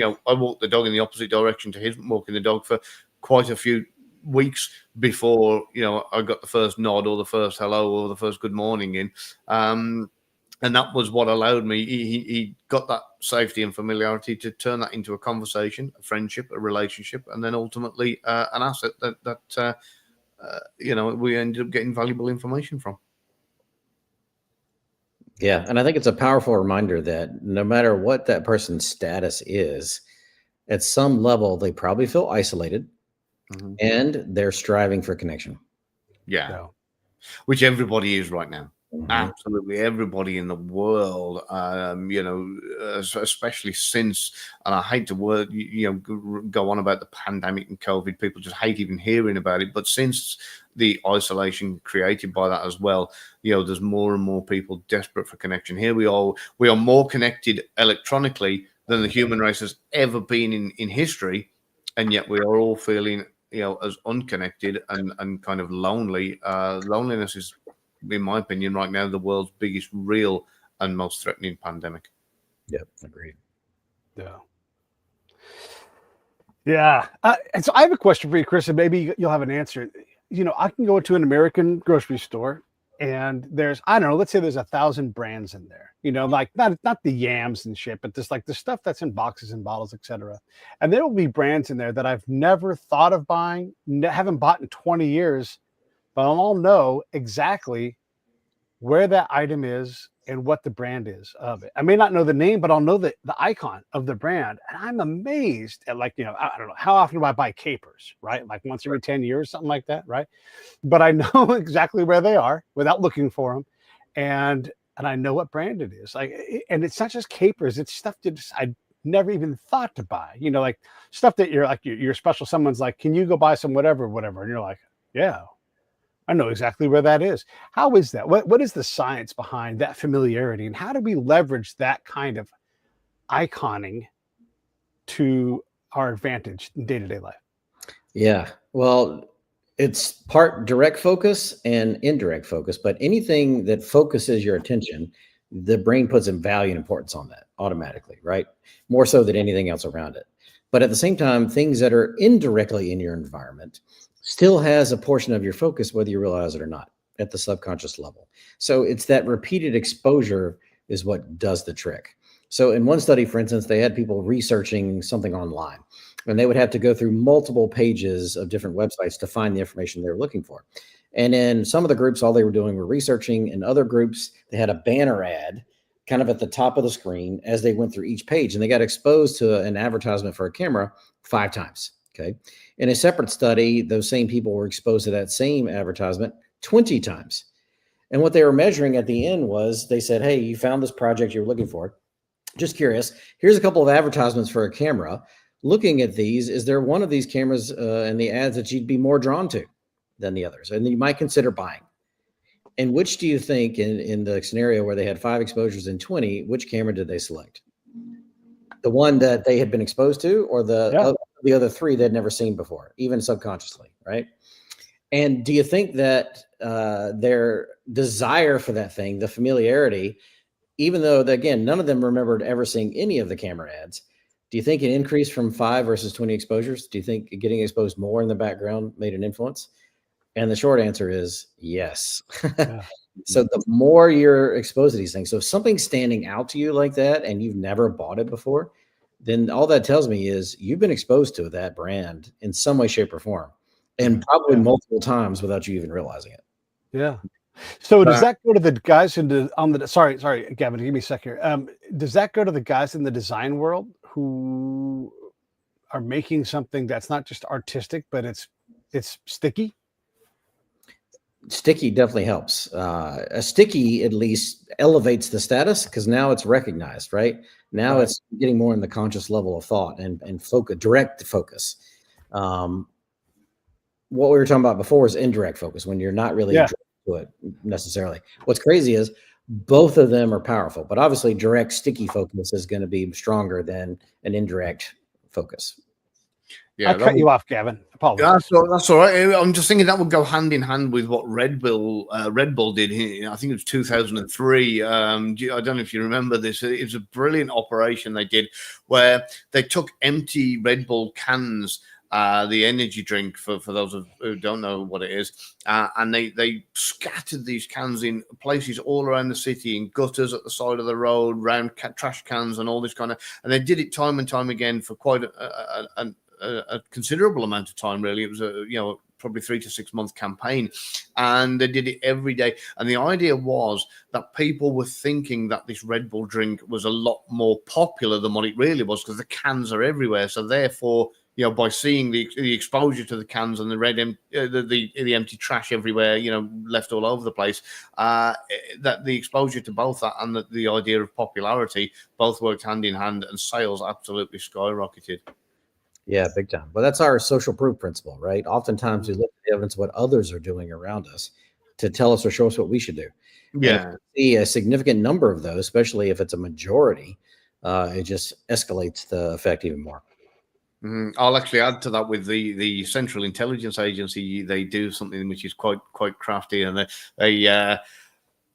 I walked the dog in the opposite direction to his walking the dog for quite a few weeks before, I got the first nod or the first hello or the first good morning in. And that was what allowed me. He got that safety and familiarity to turn that into a conversation, a friendship, a relationship, and then ultimately an asset that we ended up getting valuable information from. Yeah, and I think it's a powerful reminder that no matter what that person's status is, at some level they probably feel isolated, and they're striving for connection. Yeah, which everybody is right now. Mhm. Absolutely everybody in the world, especially since, and I hate to go on about the pandemic and COVID, people just hate even hearing about it, but since the isolation created by that as well, there's more and more people desperate for connection. Here we are more connected electronically than the human race has ever been in history, and yet we are all feeling as unconnected and kind of lonely. Loneliness is, in my opinion, right now, the world's biggest real and most threatening pandemic. Yep, agreed. Yeah. And so I have a question for you, Chris, and maybe you'll have an answer. I can go into an American grocery store and there's, I don't know, let's say there's 1,000 brands in there, like not the yams and shit, but just like the stuff that's in boxes and bottles, etc. And there will be brands in there that I've never thought of buying, haven't bought in 20 years, but I'll know exactly where that item is and what the brand is of it. I may not know the name, but I'll know the icon of the brand. And I'm amazed at, I don't know, how often do I buy capers, right? Like once every 10 years, something like that, right? But I know exactly where they are without looking for them. And I know what brand it is. And it's not just capers, it's stuff that I never even thought to buy, like stuff that you're special. Someone's like, can you go buy some whatever. And you're like, yeah, I know exactly where that is. How is that? What is the science behind that familiarity, and how do we leverage that kind of iconing to our advantage in day-to-day life? Yeah, well, it's part direct focus and indirect focus, but anything that focuses your attention, the brain puts a value and importance on that automatically, right? More so than anything else around it. But at the same time, things that are indirectly in your environment still has a portion of your focus, whether you realize it or not, at the subconscious level. So it's that repeated exposure is what does the trick. So in one study, for instance, they had people researching something online, and they would have to go through multiple pages of different websites to find the information they were looking for. And in some of the groups, all they were doing were researching. In other groups, they had a banner ad kind of at the top of the screen as they went through each page, and they got exposed to an advertisement for a camera 5 times. Okay. In a separate study, those same people were exposed to that same advertisement 20 times. And what they were measuring at the end was they said, hey, you found this project you were looking for. Just curious. Here's a couple of advertisements for a camera. Looking at these, is there one of these cameras and the ads that you'd be more drawn to than the others? And you might consider buying. And which do you think in the scenario where they had 5 exposures in 20, which camera did they select? The one that they had been exposed to, or the other 3 they'd never seen before, even subconsciously, right? And do you think that their desire for that thing, the familiarity, even though, again, none of them remembered ever seeing any of the camera ads, do you think it increased from 5 versus 20 exposures? Do you think getting exposed more in the background made an influence? And the short answer is yes. So the more you're exposed to these things, so if something's standing out to you like that and you've never bought it before, then all that tells me is you've been exposed to that brand in some way, shape, or form, and probably multiple times without you even realizing it. Yeah. So does that go to the guys sorry, Gavin, give me a sec here. Does that go to the guys in the design world who are making something that's not just artistic, but it's sticky? Sticky definitely helps. A sticky at least elevates the status because now it's recognized, right? Now it's getting more in the conscious level of thought and focus, direct focus. What we were talking about before is indirect focus, when you're not really to it necessarily. What's crazy is both of them are powerful, but obviously direct sticky focus is going to be stronger than an indirect focus. Yeah, I cut you off, Gavin. Apologies. That's all right. I'm just thinking that would go hand in hand with what Red Bull did here. I think it was 2003. I don't know if you remember this. It was a brilliant operation they did where they took empty Red Bull cans the energy drink for those who don't know what it is, and they scattered these cans in places all around the city, in gutters at the side of the road, round trash cans, and all this kind of. And they did it time and time again for quite a considerable amount of time. Really, it was probably 3 to 6 month campaign, and they did it every day. And the idea was that people were thinking that this Red Bull drink was a lot more popular than what it really was, because the cans are everywhere. So therefore, by seeing the exposure to the cans and the empty trash everywhere, left all over the place, that the exposure to both that and the idea of popularity both worked hand in hand, and sales absolutely skyrocketed. Yeah, big time. But that's our social proof principle, right? Oftentimes we look at the evidence of what others are doing around us to tell us or show us what we should do. Yeah. And if we see a significant number of those, especially if it's a majority, it just escalates the effect even more. I'll actually add to that with the Central Intelligence Agency. They do something which is quite crafty, and they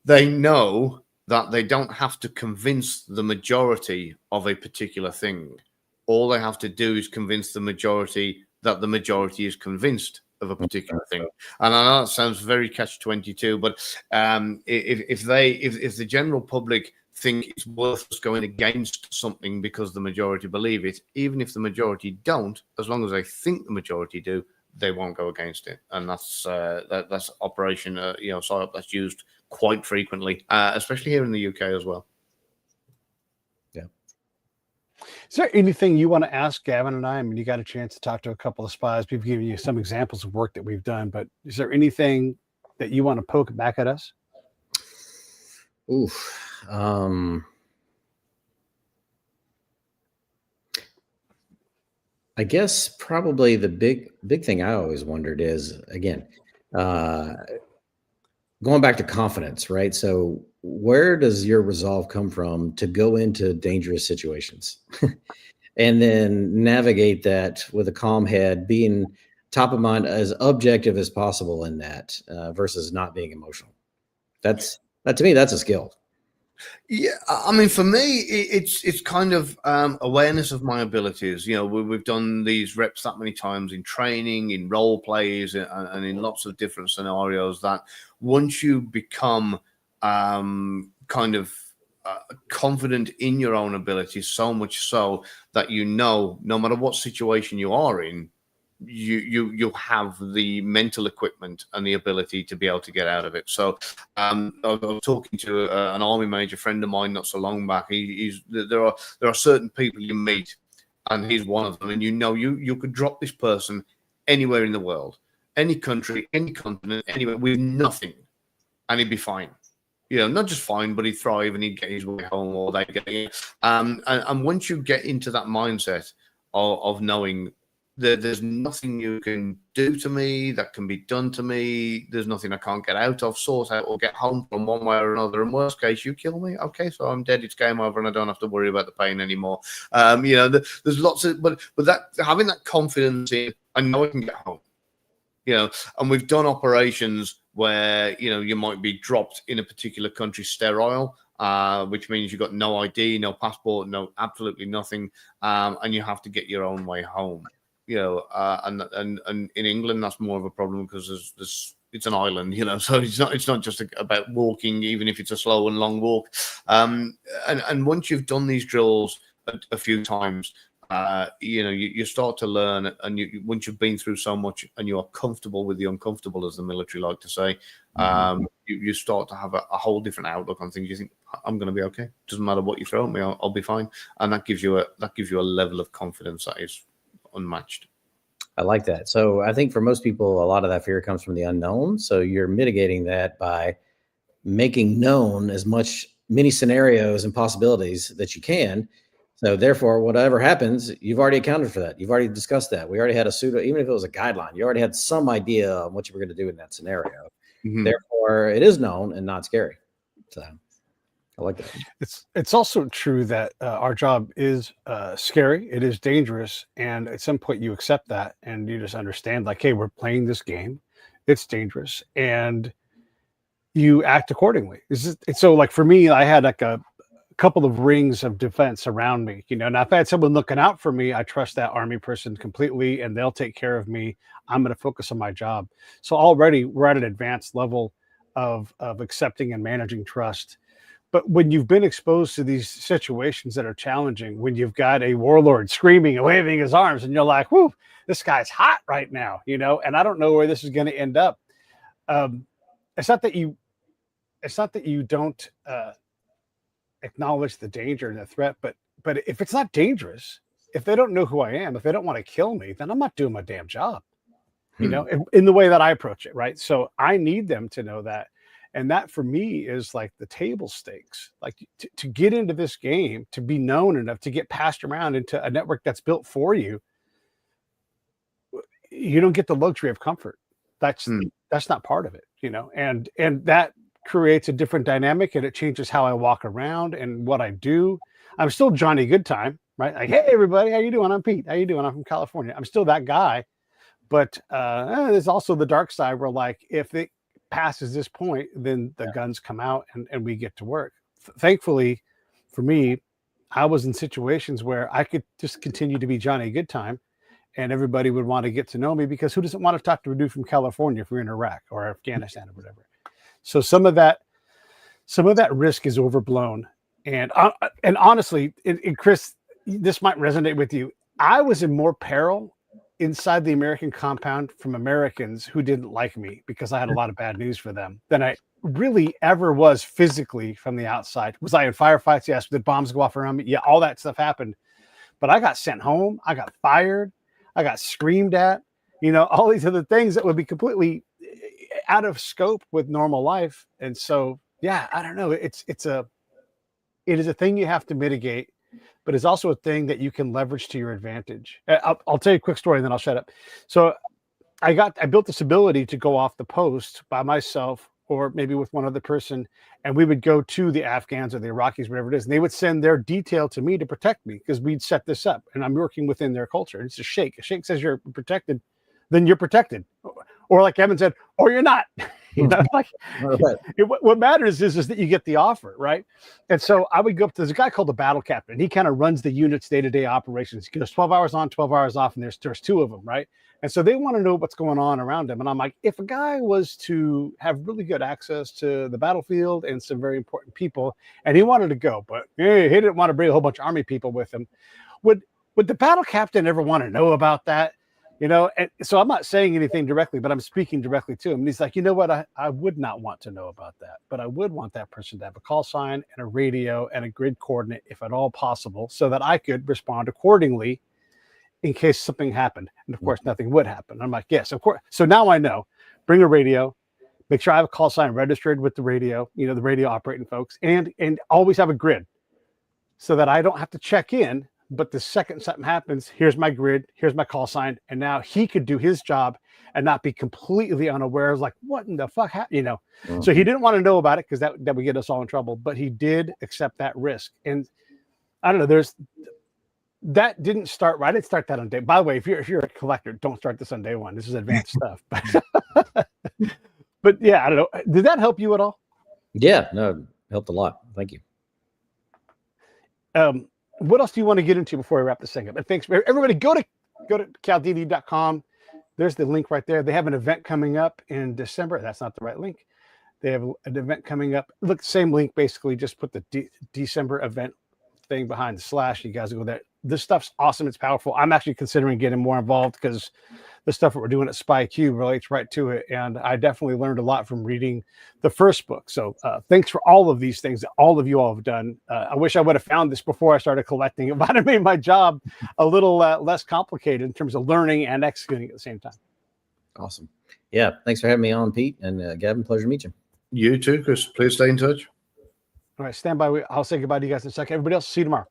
know that they don't have to convince the majority of a particular thing. All they have to do is convince the majority that the majority is convinced of a particular thing. And I know that sounds very catch-22, but if the general public think it's worth us going against something because the majority believe it, even if the majority don't, as long as they think the majority do, they won't go against it. And that's Operation PSYOP that's used quite frequently, especially here in the UK as well. Is there anything you want to ask Gavin and I? I mean, you got a chance to talk to a couple of spies. We've given you some examples of work that we've done, but is there anything that you want to poke back at us? Oof. I guess probably the big thing I always wondered is, again, going back to confidence, right? So where does your resolve come from to go into dangerous situations and then navigate that with a calm head, being top of mind, as objective as possible in that, versus not being emotional? That to me, that's a skill. Yeah, I mean, for me, it's kind of awareness of my abilities. We've done these reps that many times in training, in role plays, and in lots of different scenarios, that once you become kind of confident in your own abilities, so much so that no matter what situation you are in, you have the mental equipment and the ability to be able to get out of it. So I was talking to an army major friend of mine not so long back. There are certain people you meet, and he's one of them, and you could drop this person anywhere in the world, any country, any continent, anywhere, with nothing, and he'd be fine. Not just fine, but he'd thrive and he'd get his way home, or they'd get it. And once you get into that mindset of knowing there's nothing you can do to me that can be done to me. There's nothing I can't get out of, sort out, or get home from one way or another. In worst case, you kill me. Okay, so I'm dead. It's game over, and I don't have to worry about the pain anymore. There's lots of, but that having that confidence in, I know I can get home. And we've done operations where you might be dropped in a particular country sterile, which means you've got no ID, no passport, no absolutely nothing, and you have to get your own way home. And in England, that's more of a problem because it's an island, so it's not just about walking, even if it's a slow and long walk. And once you've done these drills a few times, you start to learn, and once you've been through so much and you are comfortable with the uncomfortable, as the military like to say, you start to have a whole different outlook on things. You think, I'm going to be okay. Doesn't matter what you throw at me, I'll be fine. And that gives you a level of confidence that is unmatched. I like that. So I think for most people, a lot of that fear comes from the unknown. So you're mitigating that by making known many scenarios and possibilities that you can. So therefore, whatever happens, you've already accounted for that. You've already discussed that. We already had even if it was a guideline, you already had some idea of what you were going to do in that scenario. Mm-hmm. Therefore, it is known and not scary. So I like that. It's also true that our job is scary. It is dangerous. And at some point you accept that and you just understand, like, hey, we're playing this game. It's dangerous. And you act accordingly. So like for me, I had like a couple of rings of defense around me. You know, now if I had someone looking out for me, I trust that Army person completely, and they'll take care of me. I'm going to focus on my job. So already we're at an advanced level of accepting and managing trust. But when you've been exposed to these situations that are challenging, when you've got a warlord screaming and waving his arms, and you're like, "Whoo, this guy's hot right now," you know, and I don't know where this is going to end up. It's not that you don't acknowledge the danger and the threat, but if it's not dangerous, if they don't know who I am, if they don't want to kill me, then I'm not doing my damn job. You know, in the way that I approach it, right? So I need them to know that. And that for me is like the table stakes, like to get into this game, to be known enough, to get passed around into a network that's built for you. You don't get the luxury of comfort. That's not part of it, you know, and that creates a different dynamic, and it changes how I walk around and what I do. I'm still Johnny Goodtime, right? Like, hey, everybody, how you doing? I'm Pete. How you doing? I'm from California. I'm still that guy. But there's also the dark side where, like, if it passes this point, then the guns come out and we get to work. Thankfully, for me, I was in situations where I could just continue to be Johnny Goodtime, and everybody would want to get to know me, because who doesn't want to talk to a dude from California if we're in Iraq or Afghanistan or whatever? So some of that risk is overblown. And honestly, and Chris, this might resonate with you. I was in more peril inside the American compound from Americans who didn't like me because I had a lot of bad news for them than I really ever was physically from the outside. Was I in firefights? Yes. Did bombs go off around me? Yeah, all that stuff happened. But I got sent home. I got fired. I got screamed at. You know, all these other things that would be completely out of scope with normal life. And so, yeah, I don't know. It is a thing you have to mitigate, but it's also a thing that you can leverage to your advantage. I'll tell you a quick story and then I'll shut up. So I built this ability to go off the post by myself or maybe with one other person, and we would go to the Afghans or the Iraqis, whatever it is, and they would send their detail to me to protect me, because we'd set this up and I'm working within their culture. It's a shake. A shake says you're protected, then you're protected. Or like Gavin said, or you're not. You know, like, what matters is that you get the offer, right? And so I would go up to, there's a guy called the battle captain. He kind of runs the unit's day-to-day operations. He goes 12 hours on, 12 hours off, and there's two of them, right? And so they want to know what's going on around him. And I'm like, if a guy was to have really good access to the battlefield and some very important people, and he wanted to go, but he didn't want to bring a whole bunch of Army people with him, would the battle captain ever want to know about that? You know, and so I'm not saying anything directly, but I'm speaking directly to him. And he's like, you know what? I would not want to know about that, but I would want that person to have a call sign and a radio and a grid coordinate, if at all possible, so that I could respond accordingly in case something happened. And of course, nothing would happen. I'm like, yes, of course. So now I know, bring a radio, make sure I have a call sign registered with the radio, you know, the radio operating folks, and always have a grid so that I don't have to check in. But the second something happens, here's my grid, here's my call sign, and now he could do his job and not be completely unaware of, like, what in the fuck happened, you know? Mm-hmm. So he didn't want to know about it because that would get us all in trouble, but he did accept that risk. And I don't know, that didn't start right. I didn't start that on day. By the way, if you're a collector, don't start this on day one. This is advanced stuff. But yeah, I don't know. Did that help you at all? Yeah, no, it helped a lot. Thank you. What else do you want to get into before I wrap this thing up? And thanks, everybody. Go to Cialdini.com. There's the link right there. They have an event coming up in December. That's not the right link. They have an event coming up. Look, same link, basically. Just put the December event thing behind the slash. You guys go there. This stuff's awesome. It's powerful. I'm actually considering getting more involved because the stuff that we're doing at SpyQ relates right to it. And I definitely learned a lot from reading the first book. So thanks for all of these things that all of you all have done. I wish I would have found this before I started collecting. It might have made my job a little less complicated in terms of learning and executing at the same time. Awesome. Yeah. Thanks for having me on, Pete. And Gavin, pleasure to meet you. You too, Chris. Please stay in touch. All right. Stand by. I'll say goodbye to you guys in a second. Everybody else, see you tomorrow.